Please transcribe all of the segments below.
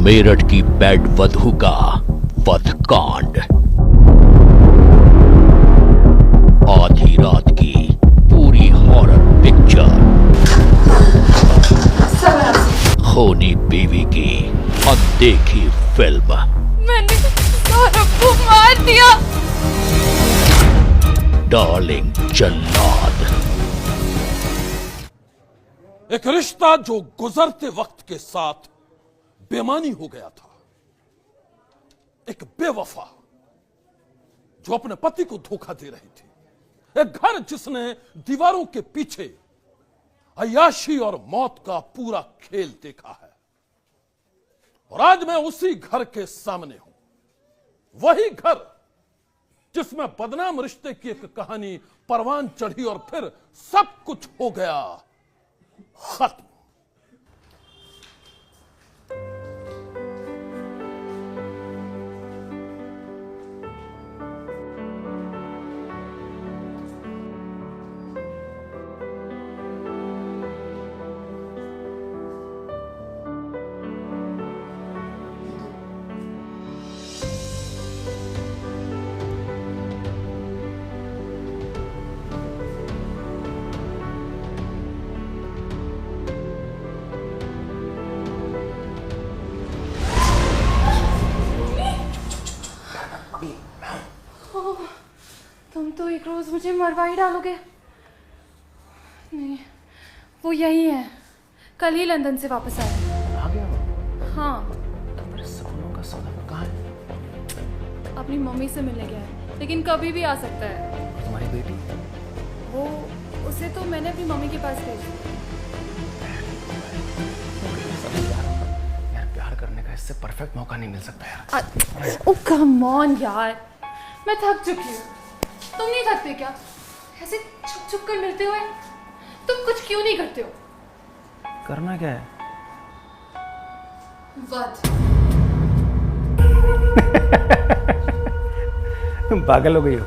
मेरठ की बेड वधू का वधकांड। आधी रात की पूरी हॉरर पिक्चर। खूनी बीवी की अनदेखी फिल्म। मैंने सौरभ को मार दिया। डार्लिंग जल्लाद। एक रिश्ता जो गुजरते वक्त के साथ बेमानी हो गया था। एक बेवफा जो अपने पति को धोखा दे रही थी। एक घर जिसने दीवारों के पीछे अय्याशी और मौत का पूरा खेल देखा है। और आज मैं उसी घर के सामने हूं। वही घर जिसमें बदनाम रिश्ते की एक कहानी परवान चढ़ी और फिर सब कुछ हो गया खत्म। तुम तो एक रोज मुझे मरवा ही डालोगे। नहीं, वो यही है। कल ही लंदन से वापस आया। आ गया वो? हाँ। तो मेरे सपनों का सौदा कहाँ है? अपनी मम्मी से मिलने गया है, लेकिन कभी भी आ सकता है। तुम्हारी बेटी? वो उसे तो मैंने अपनी मम्मी के पास भेज दिया। यार प्यार करने का इससे परफेक्ट मौका नहीं मिल सकता यार। ओह कम ऑन यार, मैं थक चुकी हूँ। तुम नहीं थकते क्या? ऐसे छुप छुप कर मिलते हुए तुम कुछ क्यों नहीं करते हो? करना क्या है? वध। तुम पागल हो गई हो।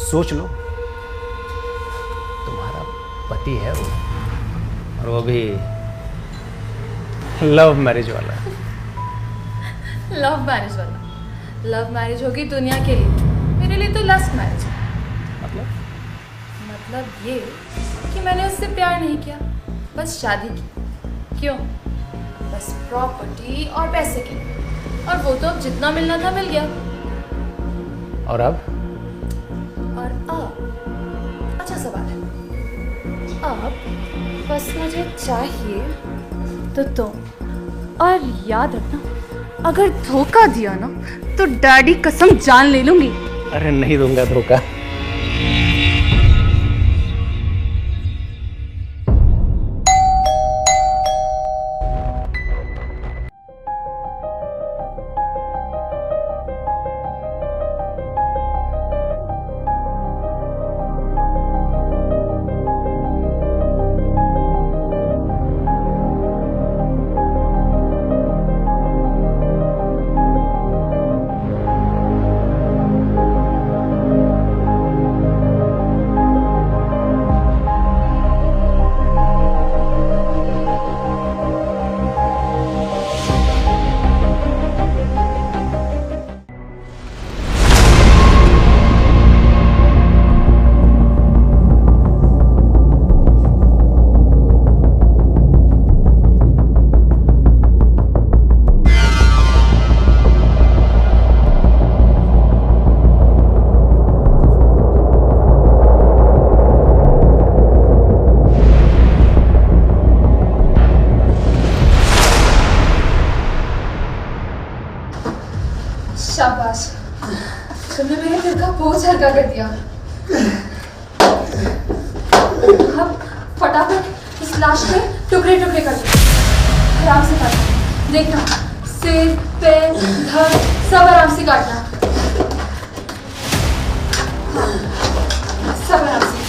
सोच लो, तुम्हारा पति है वो, और वो भी लव मैरिज वाला। लव मैरिज वाला? लव मैरिज होगी दुनिया के लिए, मेरे लिए तो लस्ट मैरिज है। मतलब ये कि मैंने उससे प्यार नहीं किया, बस शादी की। क्यों? बस प्रॉपर्टी और पैसे के लिए। और वो तो अब जितना मिलना था मिल गया। और अब? अच्छा सवाल है। अब बस मुझे चाहिए तो तुम। और याद रखना, अगर धोखा दिया ना तो डैडी कसम जान ले लूंगी। अरे नहीं दूंगा धोखा। शाबाश, तुमने मेरे दिल का बोझ हल्का कर दिया। अब फटाफट इस लाश के टुकड़े टुकड़े कर दो। आराम से काटना, देखना सिर पैर धड़ सब आराम से काटना। हाँ, सब आराम से।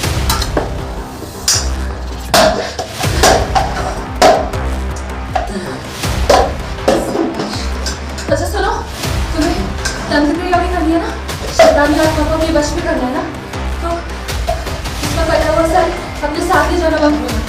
अच्छा सुनो, तुम्हें तंत्र क्रिया भी करनी है ना, शैतानी आत्मा को अपने वश में करना है ना, तो इसका कटा हुआ सर अपने साथ ले जाना मत भूलना।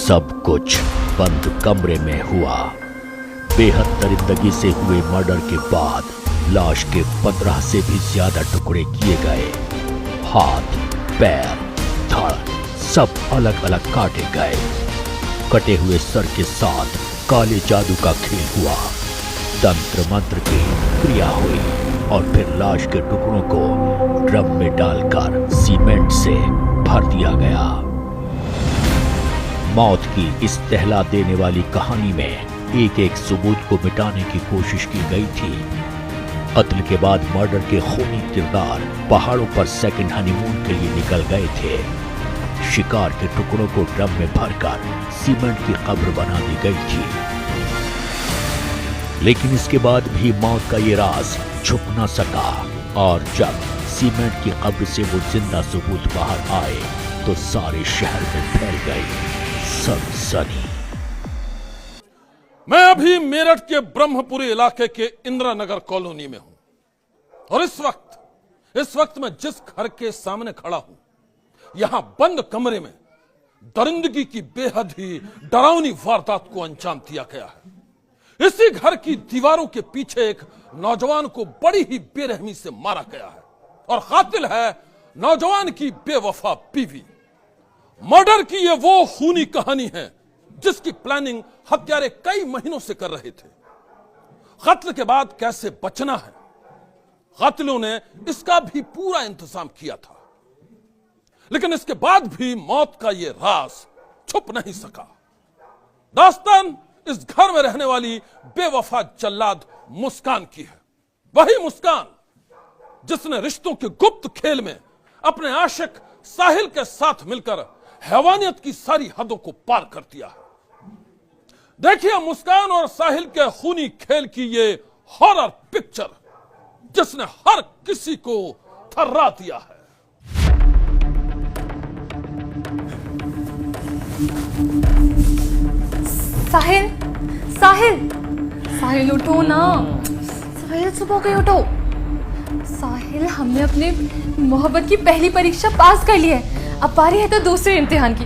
सब कुछ बंद कमरे में हुआ। बेहद दरिंदगी से हुए मर्डर के बाद लाश के 15 से भी ज्यादा टुकड़े किए गए। हाथ, पैर, धड़ सब अलग अलग काटे गए। कटे हुए सर के साथ काले जादू का खेल हुआ। तंत्र मंत्र की क्रिया हुई और फिर लाश के टुकड़ों को ड्रम में डालकर सीमेंट से भर दिया गया। मौत की इस दहला देने वाली कहानी में एक एक सबूत को मिटाने की कोशिश की गई थी। कत्ल के बाद मर्डर के खूनी किरदार पहाड़ों पर सेकंड हनीमून के लिए निकल गए थे। शिकार के टुकड़ों को ड्रम में भरकर सीमेंट की कब्र बना दी गई थी। लेकिन इसके बाद भी मौत का ये राज छुप न सका और जब सीमेंट की कब्र से वो जिंदा सबूत बाहर आए तो सारे शहर में फैल गई सनसनी। मैं अभी मेरठ के ब्रह्मपुरी इलाके के इंदिरा नगर कॉलोनी में हूं और इस वक्त मैं जिस घर के सामने खड़ा हूं, यहां बंद कमरे में दरिंदगी की बेहद ही डरावनी वारदात को अंजाम दिया गया है। इसी घर की दीवारों के पीछे एक नौजवान को बड़ी ही बेरहमी से मारा गया है और कातिल है नौजवान की बेवफा बीवी। मर्डर की यह वो खूनी कहानी है जिसकी प्लानिंग हत्यारे कई महीनों से कर रहे थे। कत्ल के बाद कैसे बचना है, कातिलों ने इसका भी पूरा इंतजाम किया था। लेकिन इसके बाद भी मौत का यह राज छुप नहीं सका। दास्तान इस घर में रहने वाली बेवफा जल्लाद मुस्कान की है। वही मुस्कान जिसने रिश्तों के गुप्त खेल में अपने आशिक साहिल के साथ मिलकर हैवानियत की सारी हदों को पार कर दिया है। देखिए मुस्कान और साहिल के खूनी खेल की ये हॉरर पिक्चर जिसने हर किसी को थर्रा दिया है। साहिल, साहिल, साहिल उठो ना। साहिल सुबह हो गई, उठो। साहिल, हमने अपने मोहब्बत की पहली परीक्षा पास कर ली है। अब बारी है तो दूसरे इम्तिहान की।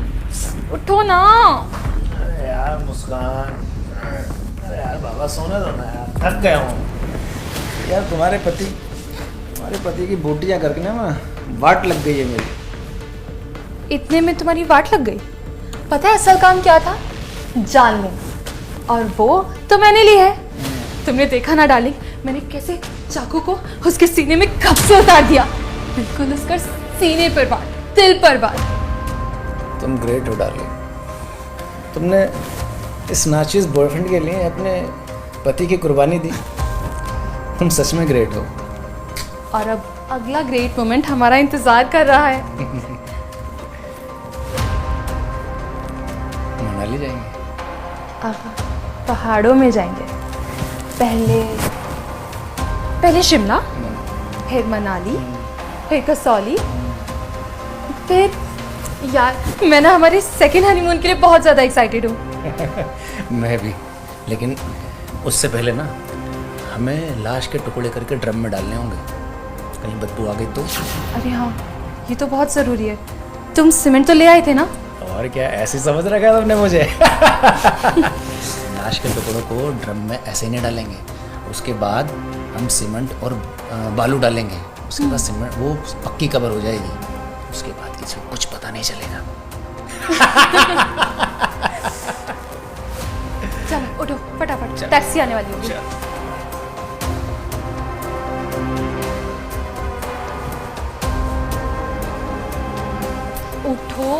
उठो ना। अरे यार मुस्कान, अरे यार बाबा सोने दो ना यार, थक गया हूँ यार। तुम्हारे पति की बोटियाँ करके ना वाट लग गई है मेरी। इतने में तुम्हारी वाट लग गई? पता है असल काम क्या था? जान लेना। और वो तो मैंने ली है। तुमने देखा ना डार्लिंग, मैंने कैसे चाकू को उसके सीने में कब से उतार दिया। बिल्कुल उसका सीने पर वार, दिल पर वार। तुम ग्रेट हो डार्लिंग। तुमने इस नाचीज बॉयफ्रेंड के लिए अपने पति की कुर्बानी दी। तुम सच में ग्रेट हो। और अब अगला ग्रेट मोमेंट हमारा इंतजार कर रहा है। मनाली जाएंगे? पहाड़ों में जाएंगे। पहले शिमला, फिर मनाली, फिर कसौली, फिर यार मैं ना हमारे सेकेंड हनीमून के लिए बहुत ज़्यादा एक्साइटेड हूँ। मैं भी, लेकिन उससे पहले ना हमें लाश के टुकड़े करके ड्रम में डालने होंगे, कहीं बदबू आ गई तो। अरे हाँ, ये तो बहुत ज़रूरी है। तुम सीमेंट तो ले आए थे ना? और क्या, ऐसे समझ रखा है तुमने मुझे। लाश के टुकड़ों को ड्रम में ऐसे नहीं डालेंगे, उसके बाद हम सीमेंट और बालू डालेंगे। उसके बाद सीमेंट वो पक्की कवर हो जाएगी। उसके बाद किसी को कुछ पता नहीं चलेगा। चलो उठो फटाफट, टैक्सी आने वाली होगी। उठो।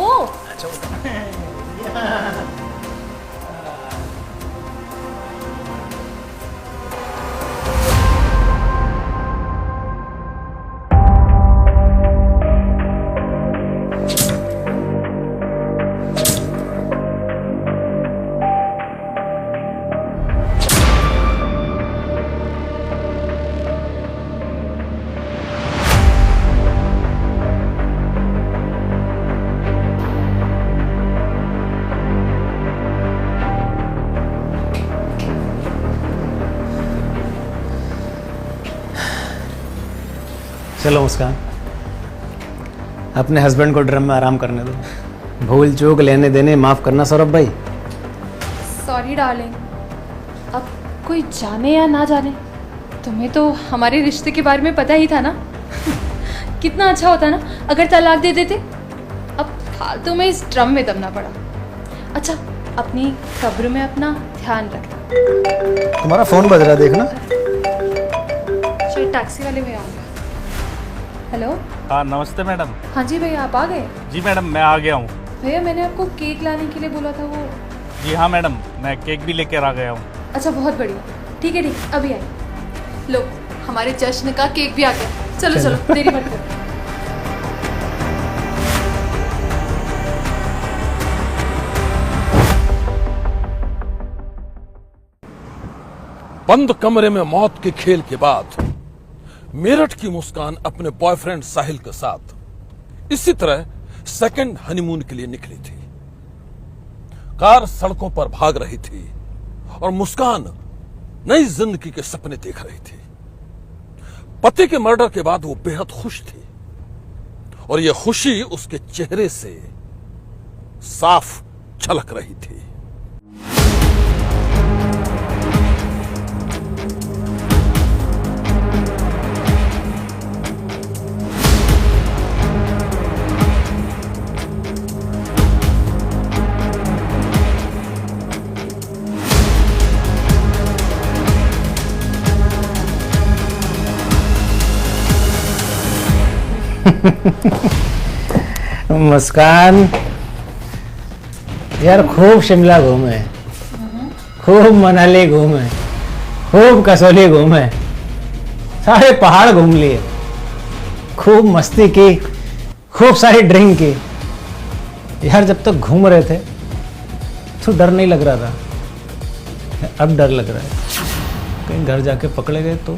चलो मुस्कान, अपने हस्बैंड को ड्रम में आराम करने दो। भूल चूक लेने देने माफ करना सौरभ भाई। Sorry darling. अब कोई जाने या ना जाने, तुम्हें तो हमारे रिश्ते के बारे में पता ही था ना। कितना अच्छा होता ना अगर तलाक दे देते। अब फालतू में इस ड्रम में दबना पड़ा। अच्छा, अपनी कब्र में अपना ध्यान रखना। तुम्हारा फोन बज रहा, देखना। चल टैक्सी वाले भैया होंगे। हेलो। हाँ नमस्ते मैडम। हाँ जी भैया, आप आ गए? जी मैडम मैं आ गया हूँ। भैया मैंने आपको केक लाने के लिए बोला था, वो। जी हाँ मैडम, मैं केक भी लेकर आ गया हूँ। अच्छा बहुत बढ़िया, ठीक है अभी आए। लो, हमारे जश्न का केक भी आ गया। चलो चलो देरी मत करो। बंद कमरे में मौत के खेल के बाद मेरठ की मुस्कान अपने बॉयफ्रेंड साहिल के साथ इसी तरह सेकंड हनीमून के लिए निकली थी। कार सड़कों पर भाग रही थी और मुस्कान नई जिंदगी के सपने देख रही थी। पति के मर्डर के बाद वो बेहद खुश थी और यह खुशी उसके चेहरे से साफ झलक रही थी। मुस्कान यार, खूब शिमला घूमे, खूब मनाली घूमे, खूब कसौली घूमे, सारे पहाड़ घूम लिए, खूब मस्ती की, खूब सारी ड्रिंक की। यार जब तक घूम रहे थे तो डर नहीं लग रहा था, अब डर लग रहा है कहीं घर जाके पकड़े गए तो।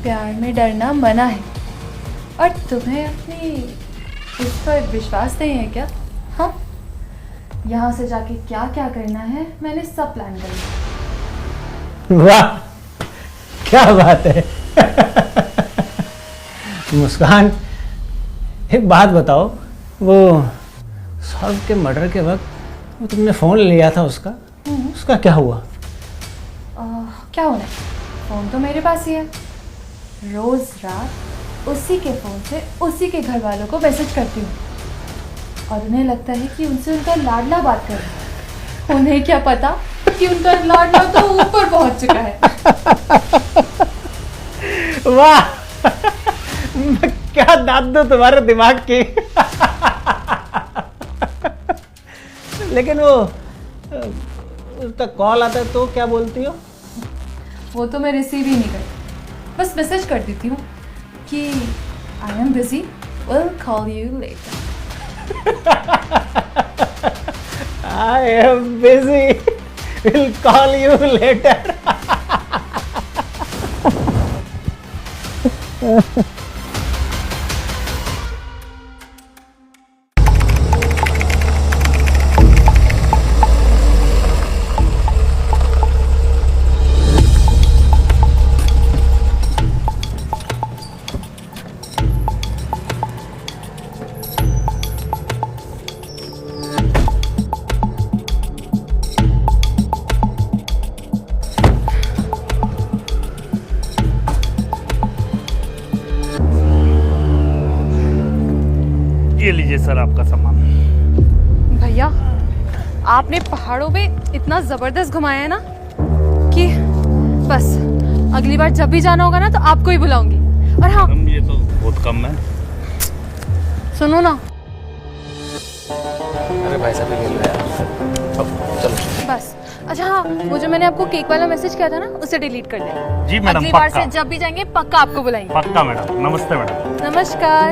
प्यार में डरना मना है। और तुम्हें अपनी इस पर विश्वास नहीं है क्या? हाँ, यहाँ से जाके क्या क्या करना है मैंने सब प्लान कर लिया। वाह क्या बात है। मुस्कान एक बात बताओ, वो सौरभ के मर्डर के वक्त वो तुमने फोन लिया था उसका क्या हुआ? क्या होना है, फोन तो मेरे पास ही है। रोज रात उसी के फ़ोन से उसी के घर वालों को मैसेज करती हूँ और उन्हें लगता है कि उनसे उनका लाडला बात कर रहा है। उन्हें क्या पता कि उनका लाडला तो ऊपर पहुँच चुका है। वाह क्या दादू तुम्हारे दिमाग की। लेकिन वो उसका कॉल आता है तो क्या बोलती हो? वो तो मैं रिसीव ही नहीं करती, बस मैसेज कर देती हूँ कि I am busy, will call you later. I am busy, will call you later. ये लीजिए सर आपका सामान। भैया आपने पहाड़ों में इतना ज़बरदस्त घुमाया है ना कि बस अगली बार जब भी जाना होगा ना तो आपको ही बुलाऊंगी। और हाँ, ये तो बहुत कम है। सुनो ना, अरे भाई साहब ये ले यार, अब चलो। बस अच्छा हाँ, वो जो मैंने आपको केक वाला मैसेज किया था ना उसे डिलीट कर देना। जी मैडम अगली बार पक्का। से जब भी जाएंगे पक्का आपको बुलाएंगे। पक्का मैडम। नमस्ते मैडम। नमस्कार।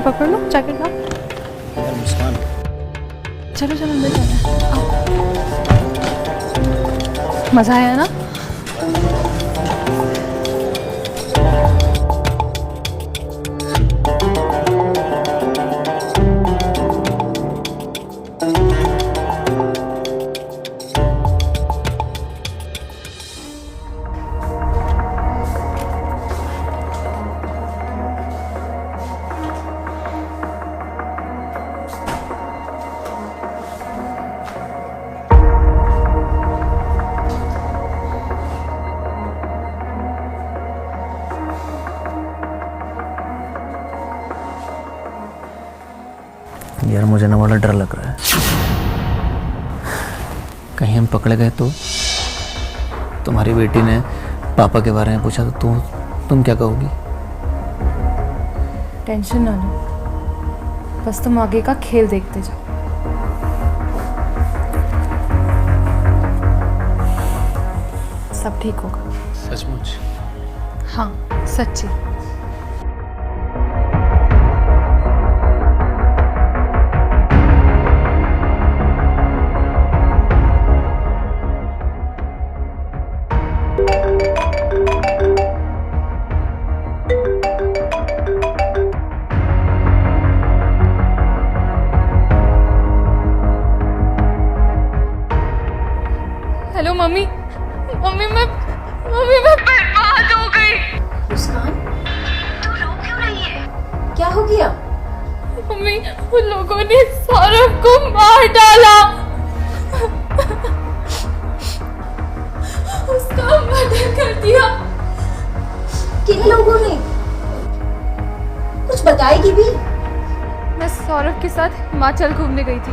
पकड़ लो, जैकेट लो। मुस्कान चलो चलो अंदर चलते हैं। आओ। मजा आया ना? यार मुझे ना बड़ा डर लग रहा है, कहीं हम पकड़े गए तो। तुम्हारी बेटी ने पापा के बारे में पूछा तो तुम क्या कहोगी? टेंशन ना लो, बस तुम आगे का खेल देखते जाओ। सब ठीक होगा। सचमुच? हाँ, सच्ची। हेलो मम्मी, मम्मी मैं बर्बाद हो गई। मुस्कान, तू रो क्यों रही है? क्या हो गया? मम्मी, उन लोगों ने सौरभ को मार डाला। उसका मर्डर कर दिया। किन लोगों ने? कुछ बताएगी भी? मैं सौरभ के साथ हिमाचल घूमने गई थी।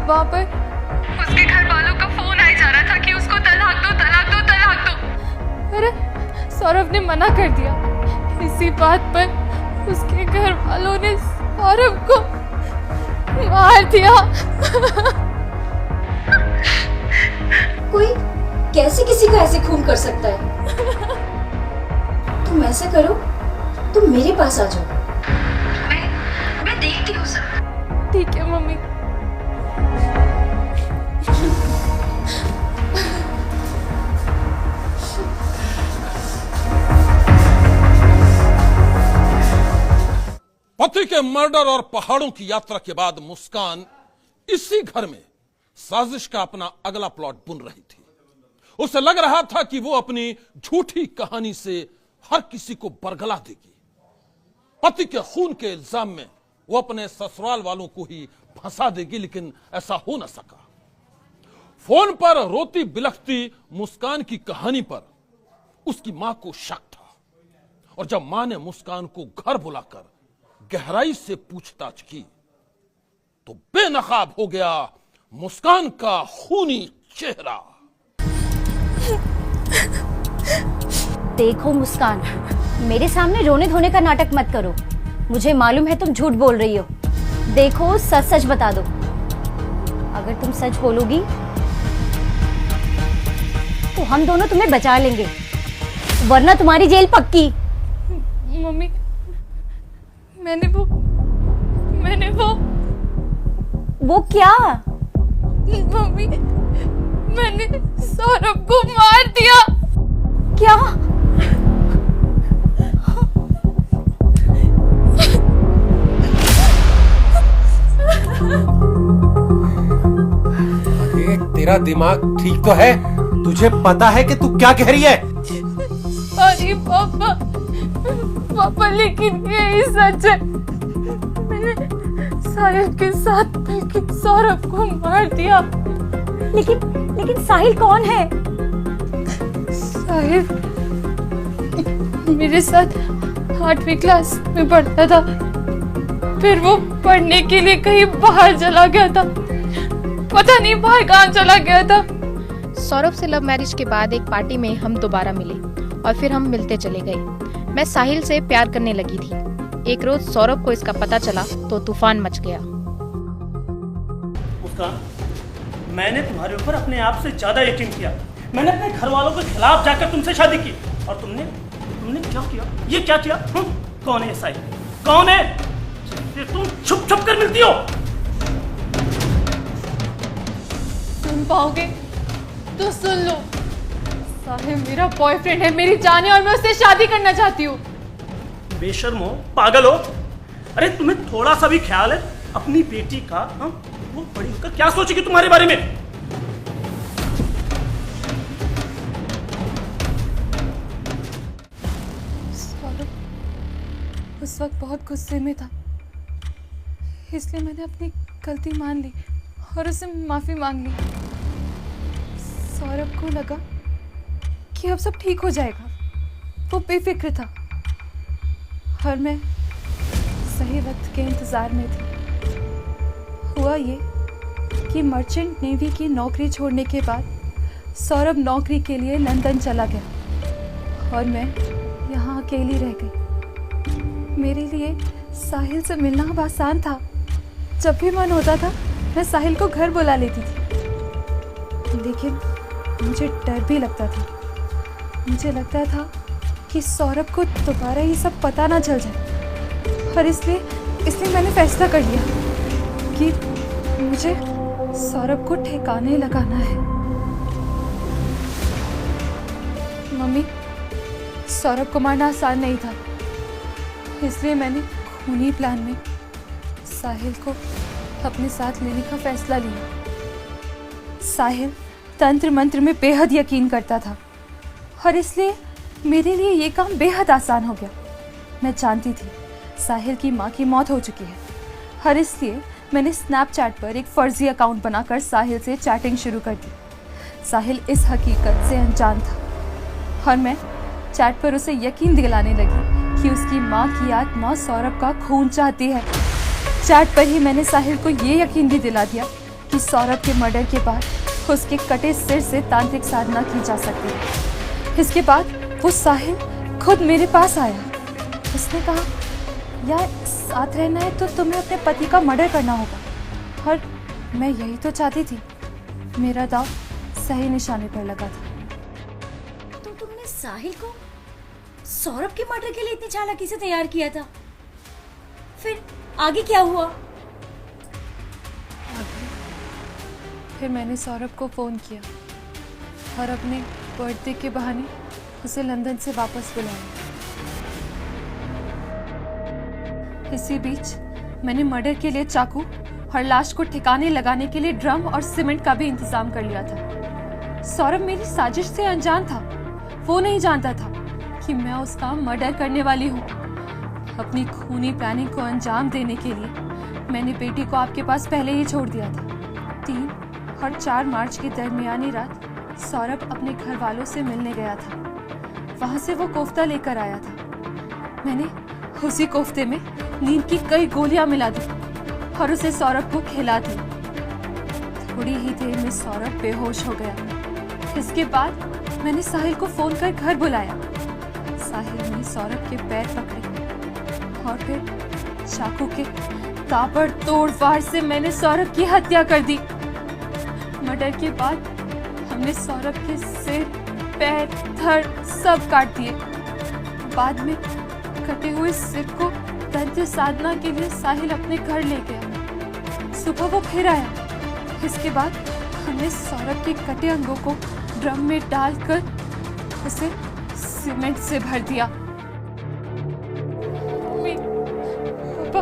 वहाँ पर उसके घर वालों का फोन आया जा रहा था कि उसको तलाक दो, तलाक दो, तलाक दो। अरे सौरभ ने मना कर दिया। इसी बात पर उसके घर वालों ने सौरभ को मार दिया। कोई कैसे किसी का ऐसे खून कर सकता है? तुम ऐसा करो, तुम मेरे पास आ जाओ, मैं देखती हूँ सब। ठीक है मम्मी। पति के मर्डर और पहाड़ों की यात्रा के बाद मुस्कान इसी घर में साजिश का अपना अगला प्लॉट बुन रही थी। उसे लग रहा था कि वो अपनी झूठी कहानी से हर किसी को बरगला देगी। पति के खून के इल्जाम में वो अपने ससुराल वालों को ही फंसा देगी, लेकिन ऐसा हो न सका। फोन पर रोती बिलखती मुस्कान की कहानी पर उसकी मां को शक था, और जब मां ने मुस्कान को घर बुलाकर गहराई से पूछताछ की तो बेनकाब हो गया मुस्कान का खूनी चेहरा। देखो मुस्कान, मेरे सामने रोने धोने का नाटक मत करो। मुझे मालूम है तुम झूठ बोल रही हो। देखो सच सच बता दो। अगर तुम सच बोलोगी तो हम दोनों तुम्हें बचा लेंगे, वरना तुम्हारी जेल पक्की। मम्मी, मैंने वो क्या? मम्मी, मैंने सौरभ को मार दिया। क्या? अरे तेरा दिमाग ठीक तो है? तुझे पता है कि तू क्या कह रही है? अरे पापा लेकिन यही सच है। मैंने साहिल के साथ मिलकर सौरभ को मार दिया। लेकिन साहिल कौन है? साहिल मेरे साथ 8वीं क्लास में पढ़ता था, फिर वो पढ़ने के लिए कहीं बाहर चला गया था। पता नहीं बाहर कहाँ चला गया था। सौरभ से लव मैरिज के बाद एक पार्टी में हम दोबारा मिले और फिर हम मिलते चले गए। मैं साहिल से प्यार करने लगी थी। एक रोज सौरभ को इसका पता चला तो तूफान मच गया। मुस्कान, मैंने तुम्हारे ऊपर अपने आप से ज्यादा यकीन किया। मैंने अपने घर वालों के खिलाफ जाकर तुमसे शादी की, और तुमने क्या किया? ये क्या किया? कौन है साहिल? कौन है? ये तुम छुप छुप कर मिलती हो। सुन पाओगे तो सुन लो। साहिल मेरा बॉयफ्रेंड है, मेरी जान है, और मैं उससे शादी करना चाहती हूँ। बेशर्म हो, पागल हो? अरे तुम्हें थोड़ा सा भी ख्याल है अपनी बेटी का? वो बड़ी होकर क्या सोचेगी तुम्हारे बारे में? सौरभ उस वक्त बहुत गुस्से में था, इसलिए मैंने अपनी गलती मान ली और उससे माफी मांग ली। सौरभ को लगा कि अब सब ठीक हो जाएगा। वो बेफिक्र था और मैं सही वक्त के इंतजार में थी। हुआ ये कि मर्चेंट नेवी की नौकरी छोड़ने के बाद सौरभ नौकरी के लिए लंदन चला गया और मैं यहाँ अकेली रह गई। मेरे लिए साहिल से मिलना अब आसान था। जब भी मन होता था मैं साहिल को घर बुला लेती थी, लेकिन मुझे डर भी लगता था। मुझे लगता था कि सौरभ को दोबारा ये सब पता ना चल जाए, और इसलिए मैंने फैसला कर लिया कि मुझे सौरभ को ठिकाने लगाना है। मम्मी, सौरभ को मारना आसान नहीं था, इसलिए मैंने खूनी प्लान में साहिल को अपने साथ लेने का फैसला लिया। साहिल तंत्र मंत्र में बेहद यकीन करता था और इसलिए मेरे लिए ये काम बेहद आसान हो गया। मैं जानती थी साहिल की माँ की मौत हो चुकी है और इसलिए मैंने स्नैपचैट पर एक फर्जी अकाउंट बनाकर साहिल से चैटिंग शुरू कर दी। साहिल इस हकीकत से अनजान था और मैं चैट पर उसे यकीन दिलाने लगी कि उसकी माँ की आत्मा सौरभ का खून चाहती है। चैट पर ही मैंने साहिल को ये यकीन भी दिला दिया कि सौरभ के मर्डर के बाद उसके कटे सिर से तांत्रिक साधना की जा सकती है। इसके बाद वो साहिल खुद मेरे पास आया। उसने कहा, यार साथ रहना है तो तुम्हें अपने पति का मर्डर करना होगा, और मैं यही तो चाहती थी। मेरा दाव सही निशाने पर लगा था। तो तुमने साहिल को सौरभ के मर्डर के लिए इतनी चालाकी से तैयार किया था, फिर आगे क्या हुआ? फिर मैंने सौरभ को फ़ोन किया और अपने बर्थडे के बहाने उसे लंदन से वापस बुलाया। इसी बीच मैंने मर्डर के लिए चाकू और लाश को ठिकाने लगाने के लिए ड्रम और सीमेंट का भी इंतजाम कर लिया था। सौरभ मेरी साजिश से अनजान था। वो नहीं जानता था कि मैं उसका मर्डर करने वाली हूँ। अपनी खूनी प्लानिंग को अंजाम देने के लिए मैंने बेटी को आपके पास पहले ही छोड़ दिया था। 3 और 4 मार्च की दरमियानी रात सौरभ अपने घर वालों से मिलने गया था। वहां से वो कोफ्ता लेकर आया था। मैंने उसी कोफ्ते में नींद की कई गोलियां मिला दी और उसे सौरभ को खिला दी। थोड़ी ही देर में सौरभ बेहोश हो गया। इसके बाद मैंने साहिल को फोन कर घर बुलाया। साहिल ने सौरभ के पैर पकड़े और फिर चाकू के ताबड़तोड़ वार से मैंने सौरभ की हत्या कर दी। मर्डर के बाद हमने सौरभ के सिर, पैर, धड़ सब काट दिए। बाद में कटे हुए सिर को तंत्र साधना के लिए साहिल अपने घर ले गया। सुबह वो फिर आया। इसके बाद हमने सौरभ के कटे अंगों को ड्रम में डालकर उसे सीमेंट से भर दिया। पापा,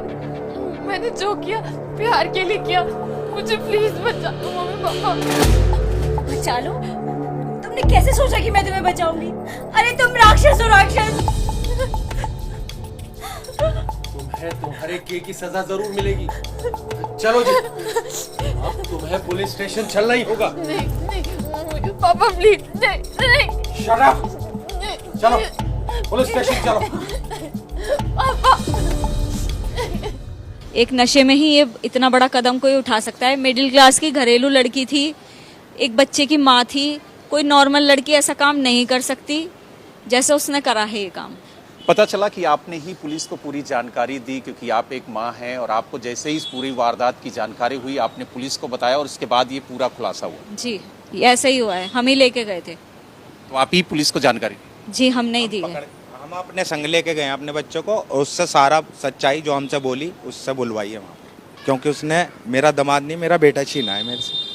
मैंने जो किया प्यार के लिए किया। मुझे प्लीज बचा लो मम्मी पापा। बचा लो? तुमने कैसे सोचा कि मैं तुम्हें बचाऊंगी? अरे तुम राक्षस हो, राक्षस। तुम्हें तुम्हारे किए की सजा जरूर मिलेगी। चलो जी, अब तुम्हें पुलिस स्टेशन चलना ही होगा। नहीं पापा प्लीज, नहीं। Shut up. चलो पुलिस स्टेशन चलो। पापा, एक नशे में ही ये इतना बड़ा कदम कोई उठा सकता है? मिडिल क्लास की घरेलू लड़की थी, एक बच्चे की माँ थी। कोई नॉर्मल लड़की ऐसा काम नहीं कर सकती जैसे उसने करा है ये काम। पता चला कि आपने ही पुलिस को पूरी जानकारी दी, क्योंकि आप एक माँ हैं और आपको जैसे ही इस पूरी वारदात की जानकारी हुई आपने पुलिस को बताया और उसके बाद ये पूरा खुलासा हुआ। जी ऐसे ही हुआ है, हम ही लेके गए थे। तो आप ही पुलिस को जानकारी? जी हम नहीं दी है। हम अपने संग लेके गए अपने बच्चों को, और उससे सारा सच्चाई जो हमसे बोली उससे बुलवाई है वहाँ पर, क्योंकि उसने मेरा दामाद नहीं मेरा बेटा छीना है मेरे से।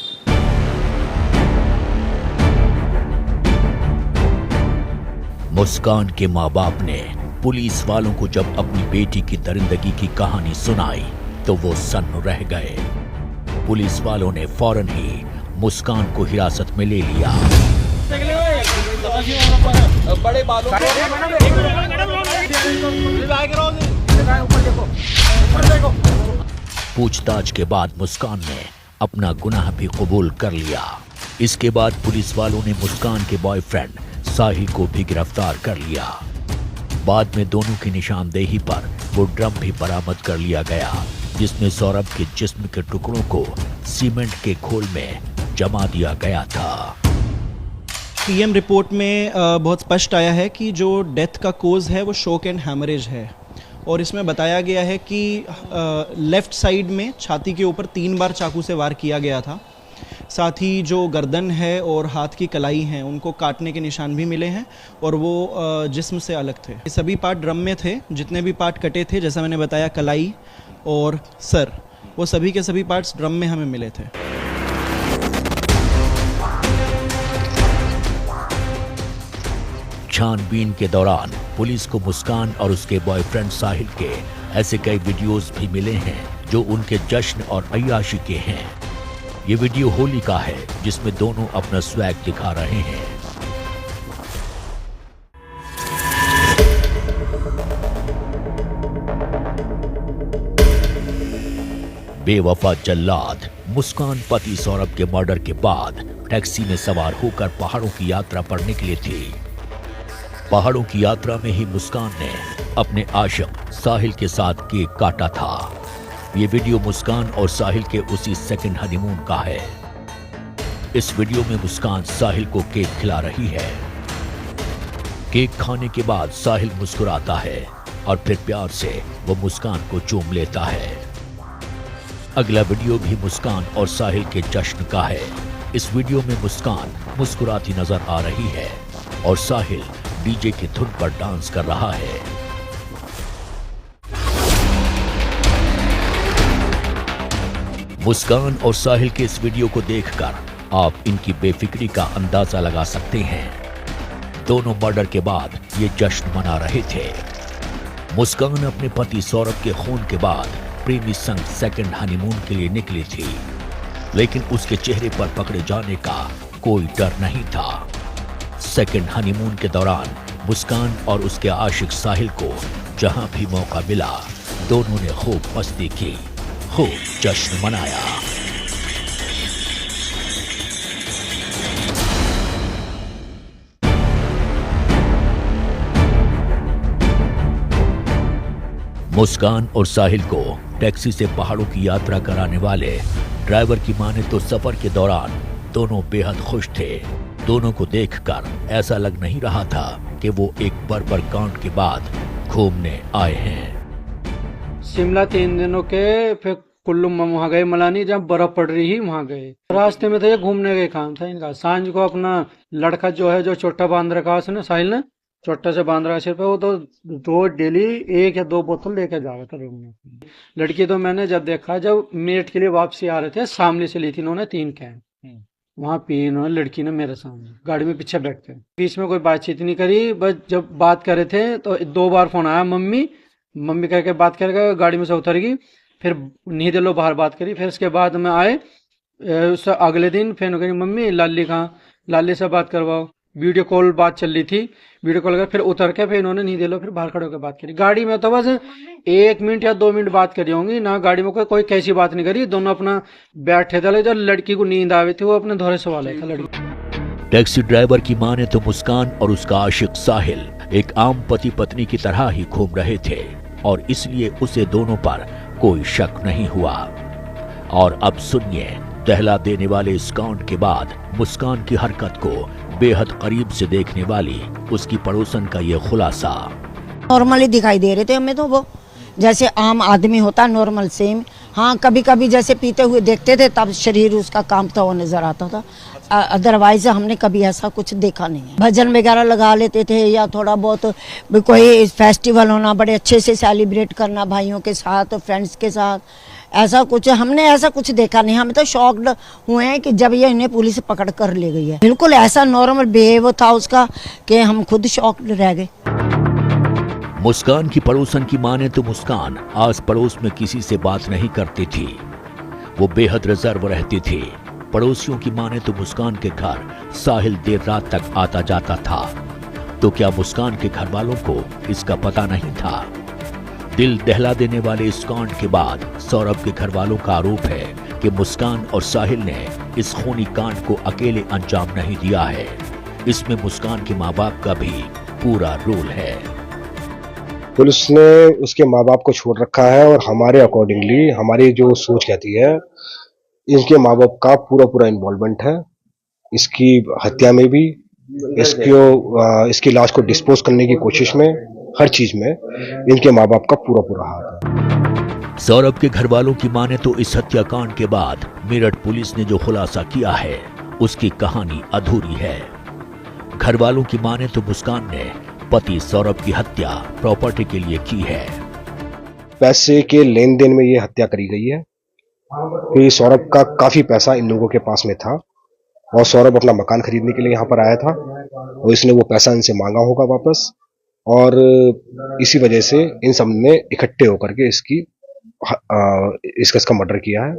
मुस्कान के माँ बाप ने पुलिस वालों को जब अपनी बेटी की दरिंदगी की कहानी सुनाई तो वो सन्न रह गए। पुलिस वालों ने फौरन ही मुस्कान को हिरासत में ले लिया। बड़े बालों पूछताछ के बाद मुस्कान ने अपना गुनाह भी कबूल कर लिया। इसके बाद पुलिस वालों ने मुस्कान के बॉयफ्रेंड साहिल को भी गिरफ्तार कर लिया। बाद में दोनों की निशानदेही पर वो ड्रम भी बरामद कर लिया गया जिसमें सौरभ के जिस्म के टुकड़ों को सीमेंट के घोल में जमा दिया गया था। पीएम रिपोर्ट में बहुत स्पष्ट आया है कि जो डेथ का कोज है वो शॉक एंड हैमरेज है, और इसमें बताया गया है कि लेफ्ट साइड में छाती के ऊपर 3 बार चाकू से वार किया गया था। साथ ही जो गर्दन है और हाथ की कलाई हैं उनको काटने के निशान भी मिले हैं, और वो जिस्म से अलग थे। ये सभी पार्ट ड्रम में थे, जितने भी पार्ट कटे थे, जैसा मैंने बताया कलाई और सर, वो सभी के सभी पार्ट्स ड्रम में हमें मिले थे। छानबीन के दौरान पुलिस को मुस्कान और उसके बॉयफ्रेंड साहिल के ऐसे कई वीडियोस भी मिले हैं जो उनके जश्न और अय्याशी के हैं। ये वीडियो होली का है जिसमें दोनों अपना स्वैग दिखा रहे हैं। बेवफा जल्लाद मुस्कान पति सौरभ के मर्डर के बाद टैक्सी में सवार होकर पहाड़ों की यात्रा पर निकली थी। पहाड़ों की यात्रा में ही मुस्कान ने अपने आशिक साहिल के साथ केक काटा था। ये वीडियो मुस्कान और साहिल के उसी सेकंड हनीमून का है। इस वीडियो में मुस्कान साहिल को केक खिला रही है। केक खाने के बाद साहिल मुस्कुराता है और फिर प्यार से वो मुस्कान को चूम लेता है। अगला वीडियो भी मुस्कान और साहिल के जश्न का है। इस वीडियो में मुस्कान मुस्कुराती नजर आ रही है और साहिल डीजे की धुन पर डांस कर रहा है। मुस्कान और साहिल के इस वीडियो को देखकर आप इनकी बेफिक्री का अंदाजा लगा सकते हैं। दोनों मर्डर के बाद ये जश्न मना रहे थे। मुस्कान अपने पति सौरभ के खून के बाद प्रेमी संग सेकंड हनीमून के लिए निकली थी, लेकिन उसके चेहरे पर पकड़े जाने का कोई डर नहीं था। सेकंड हनीमून के दौरान मुस्कान और उसके आशिक साहिल को जहां भी मौका मिला दोनों ने खूब मस्ती की, खूब जश्न मनाया। मुस्कान और साहिल को टैक्सी से पहाड़ों की यात्रा कराने वाले ड्राइवर की माने तो सफर के दौरान दोनों बेहद खुश थे। दोनों को देखकर ऐसा लग नहीं रहा था कि वो एक बर्बर कांड के बाद घूमने आए हैं। शिमला 3 दिनों के, फिर कुल्लू वहाँ गए, मलानी जब बर्फ पड़ रही वहाँ गए। रास्ते में तो ये घूमने का काम था इनका। सांझ को अपना लड़का जो है जो छोटा बांध रखा उसने, साहिल ने छोटा से बांध रखा सिर पे, वो तो रोज डेली 1 या 2 बोतल लेके जा रहा था रूम में। लड़की तो मैंने जब देखा, जब मेट के लिए वापसी आ रहे थे, सामने से ली थी इन्होंने 3 कैन, वहाँ पी इन्होंने, लड़की ने मेरे सामने गाड़ी में पीछे बैठते। बीच में कोई बातचीत नहीं करी, बस जब बात कर रहे थे तो 2 बार फोन आया, मम्मी मम्मी करके बात करके गाड़ी में से उतर गई। फिर नहीं दे लो बाहर बात करी। फिर उसके बाद में आए उससे अगले दिन, फिर कही मम्मी लाली कहाँ, लाली से बात करवाओ। वीडियो कॉल बात चल रही थी, वीडियो कॉल कर, फिर उतर के फिर इन्होंने नहीं दे लो, फिर बाहर खड़े होकर बात करी। गाड़ी में तो बस 1 मिनट या 2 मिनट बात करी होंगी ना, गाड़ी में कोई कैसी बात नहीं करी। दोनों अपना बैठे थे। जब लड़की को नींद आ रही थी वो अपने धोरे से वाले था लड़की। टैक्सी ड्राइवर की माने तो मुस्कान और उसका आशिक साहिल एक आम पति पत्नी की तरह ही घूम रहे थे और इसलिए उसे दोनों पर कोई शक नहीं हुआ। और अब सुनिए, दहला देने वाले इस कांड के बाद मुस्कान की हरकत को बेहद करीब से देखने वाली उसकी पड़ोसन का ये खुलासा। नॉर्मली दिखाई दे रहे थे हमें, तो वो जैसे आम आदमी होता नॉर्मल सेम। हाँ, कभी कभी जैसे पीते हुए देखते थे तब शरीर उसका कांपता हुआ नजर आता था, अदरवाइज हमने कभी ऐसा कुछ देखा नहीं है। भजन वगैरह लगा लेते थे या थोड़ा बहुत कोई फेस्टिवल होना, बड़े अच्छे से सेलिब्रेट करना भाइयों के साथ, फ्रेंड्स के साथ, ऐसा कुछ हमने ऐसा कुछ देखा नहीं। हमें तो शॉक्ड हुए हैं कि जब ये इन्हें पुलिस पकड़ कर ले गई है। बिल्कुल ऐसा नॉर्मल बिहेव था उसका कि हम खुद शॉक्ड रह गए। मुस्कान की पड़ोसन की माने तो मुस्कान आस पड़ोस में किसी से बात नहीं करती थी, वो बेहद रिजर्व रहती थी। पड़ोसियों की माने तो मुस्कान के घर साहिल देर रात तक आता जाता था। तो क्या मुस्कान के घर वालों को इसका पता नहीं था? दिल दहला देने वाले इस कांड के बाद सौरभ के घर वालों का आरोप है कि मुस्कान और साहिल ने इस खूनी कांड को अकेले अंजाम नहीं दिया है। इसमें मुस्कान के माँ बाप का भी पूरा रोल है। पुलिस ने उसके माँ बाप को छोड़ रखा है और हमारे अकॉर्डिंगली हमारी जो सोच कहती है इनके माँ बाप का पूरा पूरा इन्वॉल्वमेंट है इसकी हत्या में भी, इसकी लाश को डिस्पोज करने की कोशिश में, हर चीज में इनके माँ बाप का पूरा पूरा हाथ है। सौरभ के घर वालों की माने तो इस हत्याकांड के बाद मेरठ पुलिस ने जो खुलासा किया है उसकी कहानी अधूरी है। घर वालों की माने तो मुस्कान ने पति सौरभ की हत्या प्रॉपर्टी के लिए की है। पैसे के लेन देन में ये हत्या करी गई है। फिर सौरभ का काफी पैसा इन लोगों के पास में था और सौरभ अपना मकान खरीदने के लिए यहाँ पर आया था और इसने वो पैसा इनसे मांगा होगा वापस और इसी वजह से इन सब ने इकट्ठे होकर के इसका मर्डर किया है।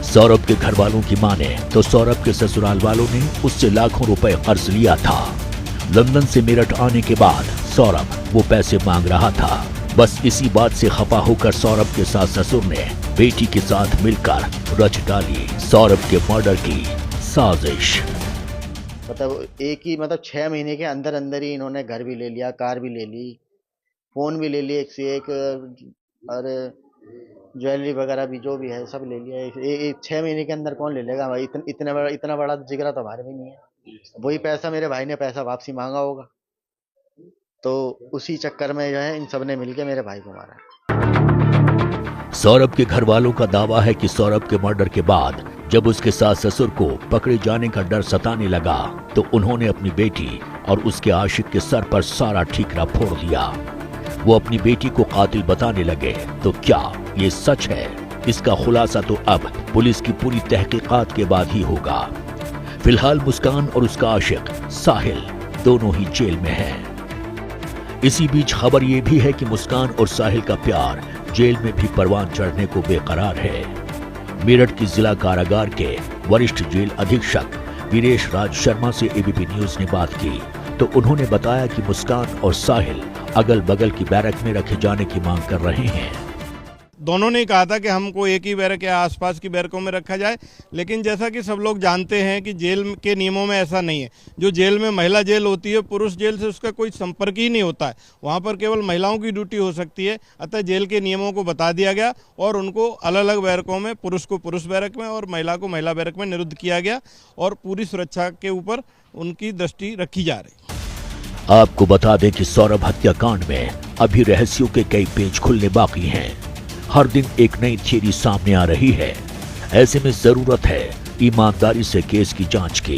सौरभ के घर वालों की माने तो सौरभ के ससुराल वालों ने उससे लाखों रुपए कर्ज लिया था। लंदन से मेरठ आने के बाद सौरभ वो पैसे मांग रहा था। बस इसी बात से खफा होकर सौरभ के सास ससुर ने बेटी के साथ मिलकर रच डाली सौरभ के मर्डर की साजिश। मतलब एक ही 6 महीने के अंदर अंदर ही इन्होंने घर भी ले लिया, कार भी ले ली, फोन भी ले लिया एक से एक, और ज्वेलरी वगैरह भी जो भी है सब ले लिया। 6 महीने के अंदर कौन ले लेगा भाई? इतना बड़ा जिगरा तो हमारे में नहीं है। वही पैसा मेरे भाई ने पैसा वापसी मांगा होगा, तो उसी चक्कर में जो है इन सब ने मिलकर मेरे भाई को मारा। सौरभ के घर वालों का दावा है कि सौरभ के मर्डर के बाद जब उसके सास ससुर को पकड़े जाने का डर सताने लगा तो उन्होंने अपनी बेटी और उसके आशिक के सर पर सारा ठीकरा फोड़ दिया। वो अपनी बेटी को कातिल बताने लगे। तो क्या ये सच है? इसका खुलासा तो अब पुलिस की पूरी तहकीकात के बाद ही होगा। फिलहाल मुस्कान और उसका आशिक साहिल दोनों ही जेल में हैं। इसी बीच खबर ये भी है कि मुस्कान और साहिल का प्यार जेल में भी परवान चढ़ने को बेकरार है। मेरठ की जिला कारागार के वरिष्ठ जेल अधीक्षक वीरेश राज शर्मा से एबीपी न्यूज ने बात की तो उन्होंने बताया कि मुस्कान और साहिल अगल बगल की बैरक में रखे जाने की मांग कर रहे हैं। दोनों ने कहा था कि हमको एक ही बैरक या आसपास की बैरकों में रखा जाए, लेकिन जैसा कि सब लोग जानते हैं कि जेल के नियमों में ऐसा नहीं है। जो जेल में महिला जेल होती है, पुरुष जेल से उसका कोई संपर्क ही नहीं होता है। वहाँ पर केवल महिलाओं की ड्यूटी हो सकती है। अतः जेल के नियमों को बता दिया गया और उनको अलग अलग बैरकों में, पुरुष को पुरुष बैरक में और महिला को महिला बैरक में निरुद्ध किया गया और पूरी सुरक्षा के ऊपर उनकी दृष्टि रखी जा रही। आपको बता दें कि सौरभ हत्याकांड में अभी रहस्यों के कई पेज खुलने बाकी हैं। हर दिन एक नई थियरी सामने आ रही है। ऐसे में जरूरत है ईमानदारी से केस की जांच की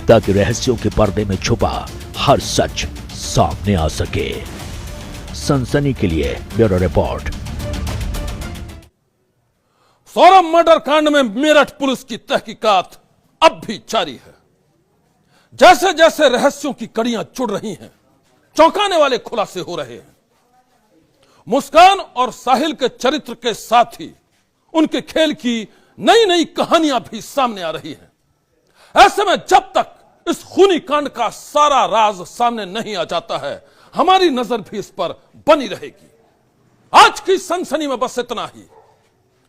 ताकि रहस्यों के पर्दे में छुपा हर सच सामने आ सके। सनसनी के लिए ब्यूरो रिपोर्ट। सौरभ मर्डर कांड में मेरठ पुलिस की तहकीकात अब भी जारी है। जैसे जैसे रहस्यों की कड़ियां जुड़ रही हैं, चौंकाने वाले खुलासे हो रहे हैं। मुस्कान और साहिल के चरित्र के साथ ही उनके खेल की नई नई कहानियां भी सामने आ रही हैं। ऐसे में जब तक इस खूनी कांड का सारा राज सामने नहीं आ जाता है, हमारी नजर भी इस पर बनी रहेगी। आज की सनसनी में बस इतना ही।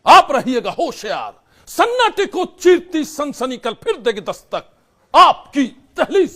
आप रहिएगा होशियार। सन्नाटे को चीरती सनसनी कल फिर देगी दस्तक आपकी दहलीज।